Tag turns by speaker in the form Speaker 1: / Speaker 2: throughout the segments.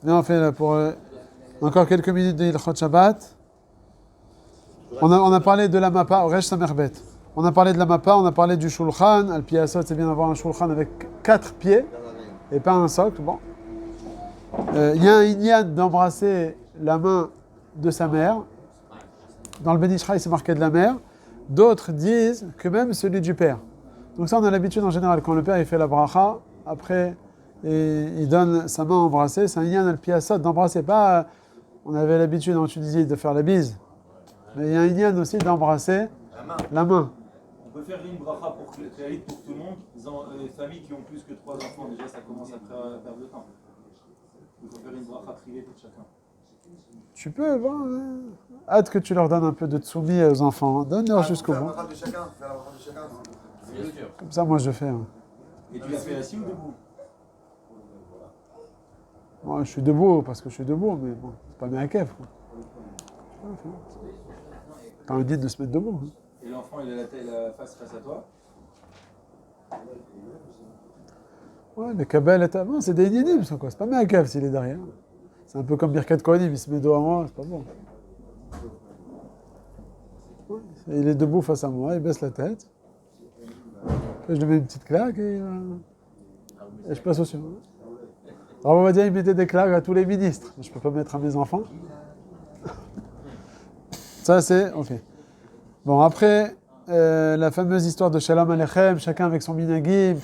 Speaker 1: Là, on fait là, pour encore quelques minutes de Hilchot Shabbat. On a parlé de la mappa, Resh Samerbet. On a parlé de la mappa, on a parlé du shulchan. Al piyasot, c'est bien d'avoir un shulchan avec 4 pieds et pas un socle. Bon. Il y a un inyan d'embrasser la main de sa mère. Dans le Ben Ishraï, c'est marqué de la mère. D'autres disent que même celui du père. Donc ça, on a l'habitude en général, quand le père il fait la bracha, après il donne sa main embrassée. C'est un inyan al piyasot d'embrasser. Pas, on avait l'habitude en Tunisie de faire la bise. Mais il y a un inyan aussi d'embrasser la main.
Speaker 2: On peut faire une bracha pour tout le monde. Les familles qui ont plus que 3 enfants, déjà ça commence à perdre de temps. Il faut faire une bracha privée pour chacun.
Speaker 1: Tu peux, bon, hâte que tu leur donnes un peu de tsoumi aux enfants. Donne-leur jusqu'au bout.
Speaker 3: Faire la bracha de chacun.
Speaker 2: Bien sûr.
Speaker 1: Comme ça, moi, je fais. Hein.
Speaker 2: Et tu l'as fait assis ou debout?
Speaker 1: Moi, je suis debout parce que je suis debout, mais bon, c'est pas bien kef. T'as un dit de se mettre debout. Hein.
Speaker 2: Et l'enfant, il a la face à toi?
Speaker 1: Ouais, mais Kabel est avant, c'est des inénimes, ça, quoi. C'est pas bien kef s'il est derrière. C'est un peu comme Birkat Kohanim, il se met dos à moi, c'est pas bon. Ouais, il est debout face à moi, il baisse la tête. Après, je lui mets une petite claque et je passe au suivant. Alors, on va dire, il mettait des claques à tous les ministres. Je peux pas mettre à mes enfants. Ça, c'est OK. Bon, après, la fameuse histoire de Shalom Aleichem, chacun avec son minagim.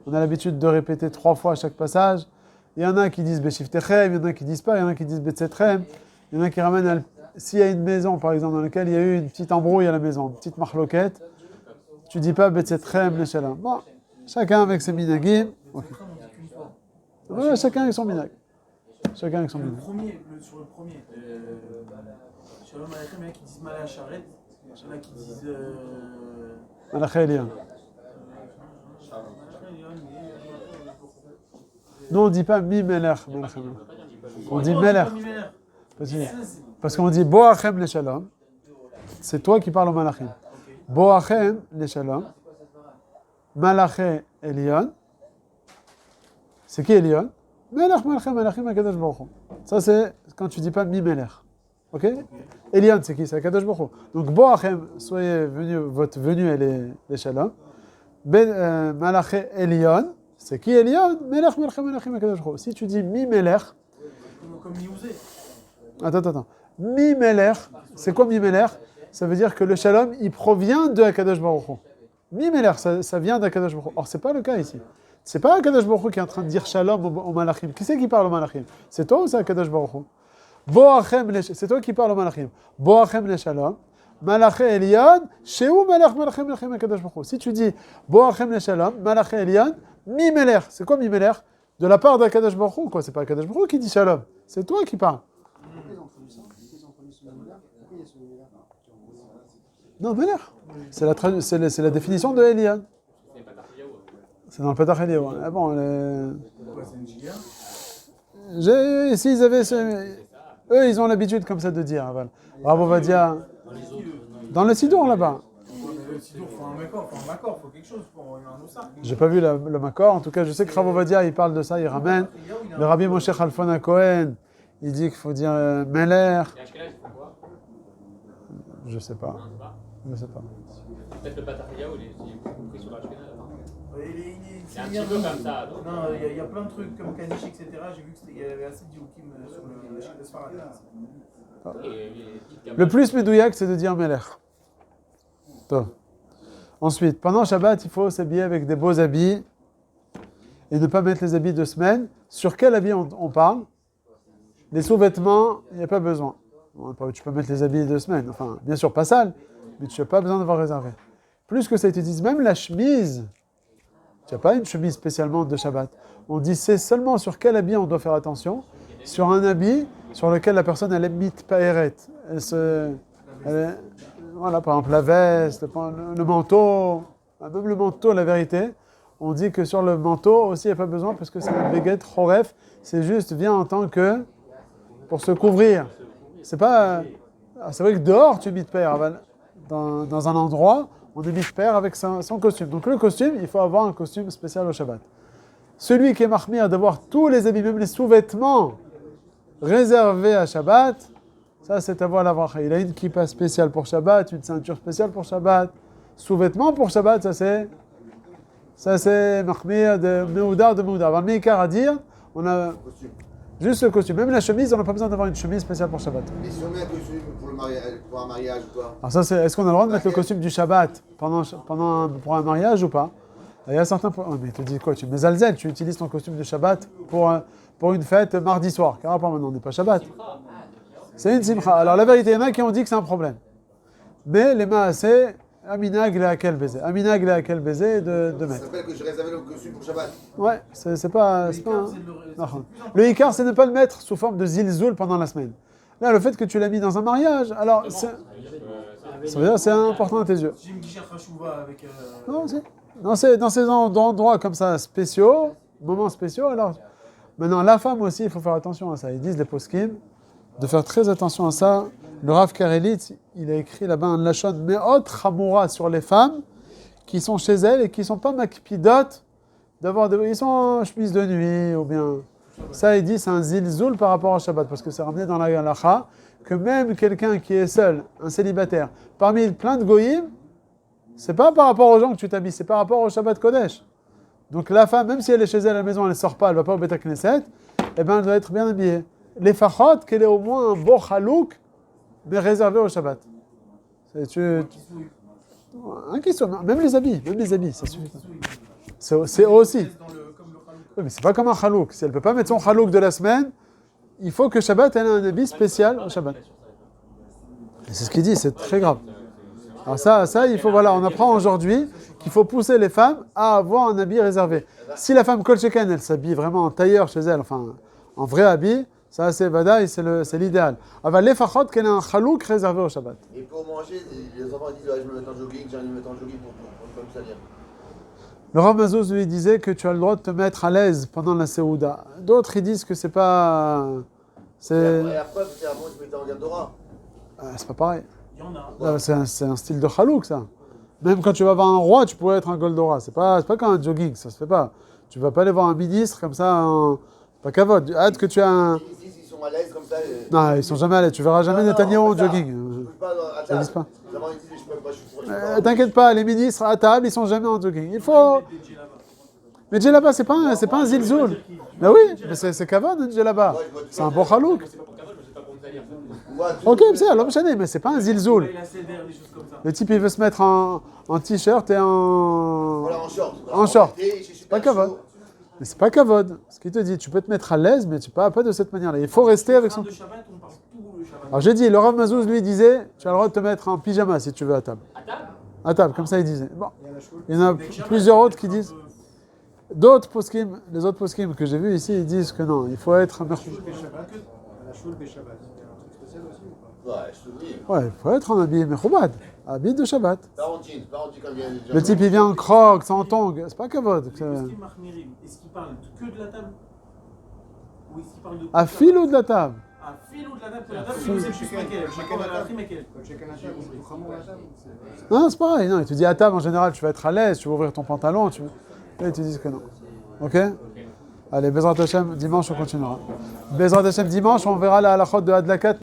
Speaker 1: On a l'habitude de répéter 3 fois à chaque passage. Il y en a qui disent Beshiftechem, il y en a qui disent pas, il y en a qui disent Betzetchem. Il y en a qui ramènent, s'il y a une maison, par exemple, dans laquelle il y a eu une petite embrouille à la maison, une petite marloquette, tu dis pas Betzetchem, le Shalom. Bon, chacun avec ses minagim. Okay. Ouais, chacun avec son minag. Chacun avec son minag.
Speaker 4: Sur le premier, Shalom Aleichem, il y en a qui disent Malach Sharet, il y en a qui disent.
Speaker 1: Malach Elion. Nous, on ne dit pas mi melech. On dit melech. Parce qu'on dit boachem le shalom. C'est toi qui parles au malachim. Boachem le shalom. Malaché Elion. C'est qui Elion? Melech, malachem, malachim, Akadosh Baruch Hu. Ça, c'est quand tu ne dis pas mi melech. Ok? Elion, c'est qui? C'est Akadosh Baruch Hu. Donc, boachem, soyez venus, votre venue, elle est le shalom. Malaché Elion. C'est qui Elion? Melech, Melchem, Melachim, Akadosh Baruch Hu. Si tu dis mi melech.
Speaker 4: Comme Youzé.
Speaker 1: Attends. Mi melech, c'est quoi mi melech? Ça veut dire que le shalom, il provient de Akadosh Baruch Hu. Mi melech, ça vient d'Akadosh Baruch Hu. Or, c'est pas le cas ici. C'est pas Akadosh Baruch Hu qui est en train de dire shalom au malachim. Qui c'est qui parle au malachim? C'est toi ou c'est Akadosh Baruch Hu? Boachem, c'est toi qui parle au malachim. Boachem le shalom. Malaché Elion, chez où Malach, Malachem, Melchem, Akadosh Baruch Hu. Si tu dis Boachem le shalom, Malaché Elion, mi melech. C'est quoi mi melech? De la part d'Akadosh Baruch Hu, quoi. C'est pas Akadosh Baruch Hu qui dit shalom. C'est toi qui parles. Non, melech. C'est la définition de Elion. C'est dans le Petach Eliyahu. Ah bon, s'ils avaient eux, ils ont l'habitude comme ça de dire. Voilà. Bravo Vadia. Dans le Sidour là-bas.
Speaker 4: Le Sidour, il faut un Makor, il faut quelque chose pour un Oussar.
Speaker 1: J'ai pas vu le Makor. En tout cas, je sais que Ravo Vadia, il parle de ça, il ramène. Le Rabbi Moshe Khalfon Cohen, il dit qu'il faut dire Meler. Je sais pas.
Speaker 5: Peut-être le Patachia ou les compris sur l'Ashkenaz.
Speaker 4: C'est
Speaker 5: un petit peu comme ça.
Speaker 4: Non, il y a plein de trucs comme Kanish, etc. J'ai vu qu'il y avait assez de dioukim sur le Sfarad.
Speaker 1: Le plus médouillac, c'est de dire Meler. Ensuite, pendant Shabbat, il faut s'habiller avec des beaux habits et ne pas mettre les habits de semaine. Sur quel habit on parle? Les sous-vêtements, il n'y a pas besoin. Tu peux mettre les habits de semaine. Enfin, bien sûr, pas sale, mais tu n'as pas besoin d'avoir réservé. Plus que ça, ils te disent même la chemise. Tu n'as pas une chemise spécialement de Shabbat. On dit c'est seulement sur quel habit on doit faire attention. Sur un habit sur lequel la personne elle est mitpaeret. Voilà, par exemple la veste, le manteau, même le manteau, la vérité. On dit que sur le manteau aussi, il n'y a pas besoin parce que c'est un béguet choref. C'est juste vient en tant que pour se couvrir. C'est pas. C'est vrai que dehors tu mitpaer. Dans un endroit, on est mitpaer avec son costume. Donc le costume, il faut avoir un costume spécial au Shabbat. Celui qui est mahmir d'avoir tous les habits, même les sous-vêtements, réservé à Shabbat, ça c'est avoir la bracha. Il a une kippa spéciale pour Shabbat, une ceinture spéciale pour Shabbat, sous-vêtements pour Shabbat, ça c'est Mahmir de Meouda de Meouda. Avant le Meikar à dire, on a juste le costume. Même la chemise, on n'a pas besoin d'avoir une chemise spéciale pour Shabbat.
Speaker 3: Et si on met un costume pour un mariage ou quoi?
Speaker 1: Alors ça, est-ce qu'on a le droit de mettre le costume du Shabbat pour un mariage ou pas? Il y a certains... Oh, mais tu dis quoi? Tu mets Zalzel, tu utilises ton costume de Shabbat pour une fête mardi soir. Car pas maintenant, on n'est pas Shabbat. C'est une simcha. Alors la vérité, il y en a qui ont dit que c'est un problème. Mais les maaseh, aminag le hakel baiser. Aminag le hakel baiser de
Speaker 3: Ça
Speaker 1: mettre.
Speaker 3: s'appelle que je réservais le costume pour Shabbat.
Speaker 1: Ouais, c'est pas non. Le hikar, c'est ne pas le mettre sous forme de zilzoul pendant la semaine. Là, le fait que tu l'as mis dans un mariage, alors ça veut dire c'est important à tes yeux.
Speaker 4: J'ai une guichette Khashouba avec.
Speaker 1: Non, c'est dans ces endroits comme ça spéciaux, moments spéciaux. Alors maintenant, la femme aussi, il faut faire attention à ça. Ils disent les poskim de faire très attention à ça. Le Rav Karelitz, il a écrit là-bas un lachon me'ot chamoura sur les femmes qui sont chez elles et qui sont pas makpidot ils sont en chemise de nuit ou bien ça, il dit c'est un zilzoul par rapport au Shabbat parce que c'est ramené dans la halacha que même quelqu'un qui est seul, un célibataire, parmi plein de goyim, c'est pas par rapport aux gens que tu t'habilles, c'est par rapport au Shabbat Kodesh. Donc la femme, même si elle est chez elle à la maison, elle ne sort pas, elle ne va pas au Beth Knesset, eh ben elle doit être bien habillée. Les fachot, qu'elle ait au moins un beau chalouk, mais réservé au Shabbat. Un qui soit, même les habits, ça suffit. C'est aussi. Oui, mais c'est pas comme un chalouk. Si elle ne peut pas mettre son chalouk de la semaine, il faut que Shabbat ait un habit spécial au Shabbat. Et c'est ce qu'il dit, c'est très grave. Alors ça, il faut, voilà, on apprend aujourd'hui qu'il faut pousser les femmes à avoir un habit réservé. Si la femme kolcheken, elle s'habille vraiment en tailleur chez elle, enfin, en vrai habit, ça c'est vadaï, c'est l'idéal. Alors les fachot, qu'elle ait un chalouk réservé au Shabbat.
Speaker 3: Et pour manger, les enfants disent ouais, je me mets en jogging, j'ai envie de me mettre en jogging pour ne pas me salir.
Speaker 1: Le Rav Mazouz lui disait que tu as le droit de te mettre à l'aise pendant la Séouda. D'autres, ils disent que c'est pas...
Speaker 3: Et après, c'est avant, je mettais en Gandora.
Speaker 1: C'est pas pareil.
Speaker 4: Il y en a.
Speaker 1: C'est un style de chalouk, ça. Même quand tu vas voir un roi, tu pourrais être un Goldora. C'est pas comme un jogging, ça se fait pas. Tu vas pas aller voir un ministre comme ça, pas kavod. Hâte que tu as un...
Speaker 3: Ici, ils sont à l'aise comme ça.
Speaker 1: Non, ils sont jamais à l'aise. Tu verras jamais Netanyahu en jogging.
Speaker 3: Je peux pas à
Speaker 1: Ça existe pas.
Speaker 3: je peux pas, je suis
Speaker 1: T'inquiète pas, les ministres à table, ils sont jamais en jogging. Il faut... Mais djellaba, c'est pas un zilzoul. Mais oui, mais c'est kavod, un djellaba. C'est un bon chalouk. Ok, c'est alors mais c'est pas un zilzoul. Le type, il veut se mettre en t-shirt et
Speaker 3: Voilà, en short.
Speaker 1: En short.
Speaker 3: C'est
Speaker 1: pas kavod. Mais c'est pas kavod. Ce qu'il te dit, tu peux te mettre à l'aise, mais tu pas de cette manière-là. Il faut rester avec son... Alors j'ai dit, le Rav Mazouz lui disait, tu as le droit de te mettre en pyjama si tu veux à table. À table, comme ça il disait. Bon, il y en a plusieurs autres qui disent... D'autres poskim, les autres poskim que j'ai vus ici, ils disent que non, il faut être... Ouais, il faut être en habillé mechoubad, habillé de Shabbat. Le type il vient en crocs, en tongs, c'est pas kavod.
Speaker 4: Est-ce qu'il parle que de la table? Ou est-ce qu'il parle de...
Speaker 1: À fil ou de la table?
Speaker 4: À fil ou de la table? La table, c'est plus Makel.
Speaker 1: Non, c'est pareil, non, il te dit à table en général, tu vas être à l'aise, tu vas ouvrir ton pantalon, et ils te disent que non. Ok? Allez, Bezrat Hashem, dimanche on continuera. Bezrat Hashem, dimanche on verra la halachot de Adlakat.